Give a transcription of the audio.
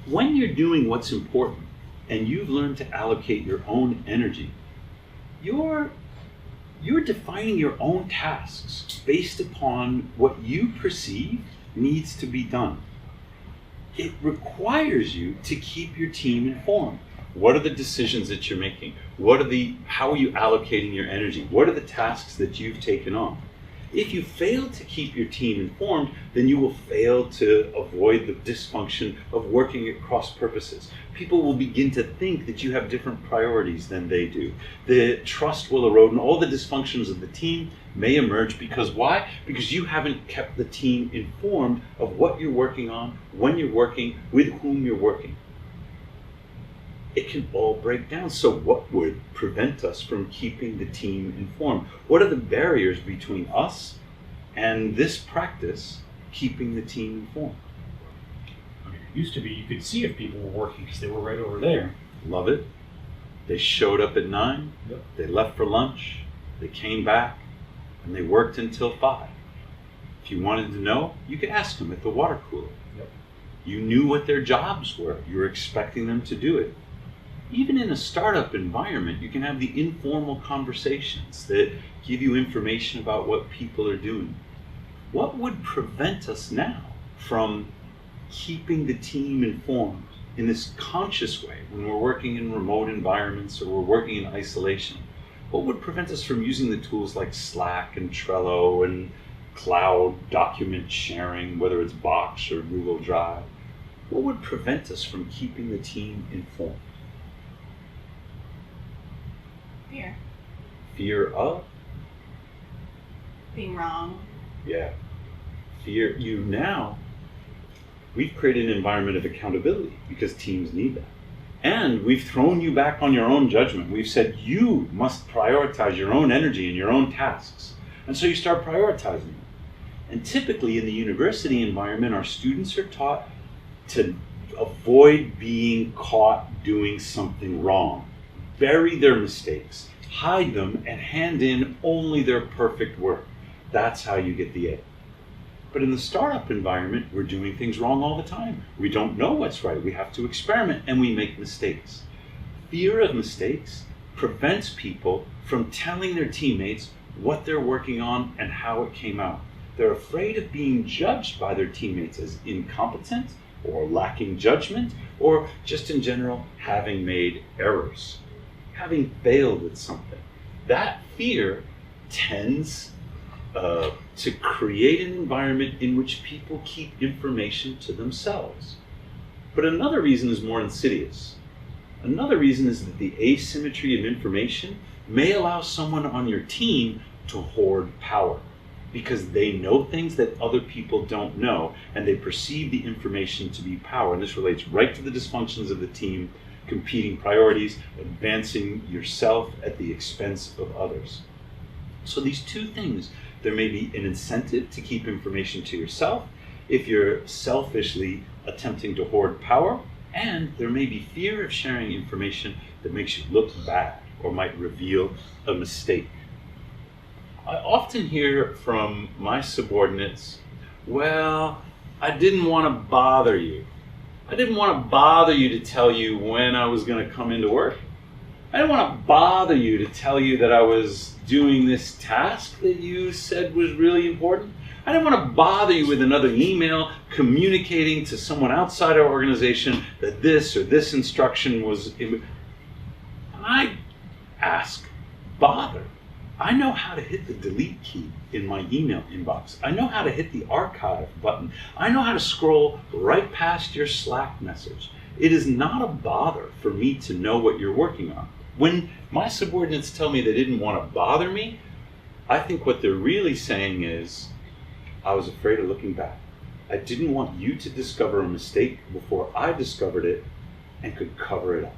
When you're doing what's important and you've learned to allocate your own energy, you're defining your own tasks based upon what you perceive needs to be done. It requires you to keep your team informed. What are the decisions that you're making? How are you allocating your energy? What are the tasks that you've taken on? If you fail to keep your team informed, then you will fail to avoid the dysfunction of working at cross purposes. People will begin to think that you have different priorities than they do. The trust will erode and all the dysfunctions of the team may emerge because why? Because you haven't kept the team informed of what you're working on, when you're working, with whom you're working. It can all break down. So what would prevent us from keeping the team informed? What are the barriers between us and this practice, keeping the team informed? I mean, it used to be you could see if people were working because they were right over there. Love it. They showed up at 9, Yep. They left for lunch, they came back, and they worked until 5. If you wanted to know, you could ask them at the water cooler. Yep. You knew what their jobs were. You were expecting them to do it. Even in a startup environment, you can have the informal conversations that give you information about what people are doing. What would prevent us now from keeping the team informed in this conscious way when we're working in remote environments or we're working in isolation? What would prevent us from using the tools like Slack and Trello and cloud document sharing, whether it's Box or Google Drive? What would prevent us from keeping the team informed? Fear. Fear of? Being wrong. Yeah. Fear. We've created an environment of accountability because teams need that. And we've thrown you back on your own judgment. We've said you must prioritize your own energy and your own tasks. And so you start prioritizing them. And typically in the university environment, our students are taught to avoid being caught doing something wrong. Bury their mistakes, hide them, and hand in only their perfect work. That's how you get the A. But in the startup environment, we're doing things wrong all the time. We don't know what's right. We have to experiment and we make mistakes. Fear of mistakes prevents people from telling their teammates what they're working on and how it came out. They're afraid of being judged by their teammates as incompetent or lacking judgment or just in general having made errors. Having failed at something. That fear tends to create an environment in which people keep information to themselves. But another reason is more insidious. Another reason is that the asymmetry of information may allow someone on your team to hoard power because they know things that other people don't know and they perceive the information to be power. And this relates right to the dysfunctions of the team, competing priorities, advancing yourself at the expense of others. So these two things, there may be an incentive to keep information to yourself if you're selfishly attempting to hoard power, and there may be fear of sharing information that makes you look bad or might reveal a mistake. I often hear from my subordinates, well, I didn't want to bother you. I didn't want to bother you to tell you when I was going to come into work. I didn't want to bother you to tell you that I was doing this task that you said was really important. I didn't want to bother you with another email communicating to someone outside our organization that this or this instruction was. And I ask, bother. I know how to hit the delete key in my email inbox. I know how to hit the archive button. I know how to scroll right past your Slack message. It is not a bother for me to know what you're working on. When my subordinates tell me they didn't want to bother me, I think what they're really saying is, I was afraid of looking back. I didn't want you to discover a mistake before I discovered it and could cover it up.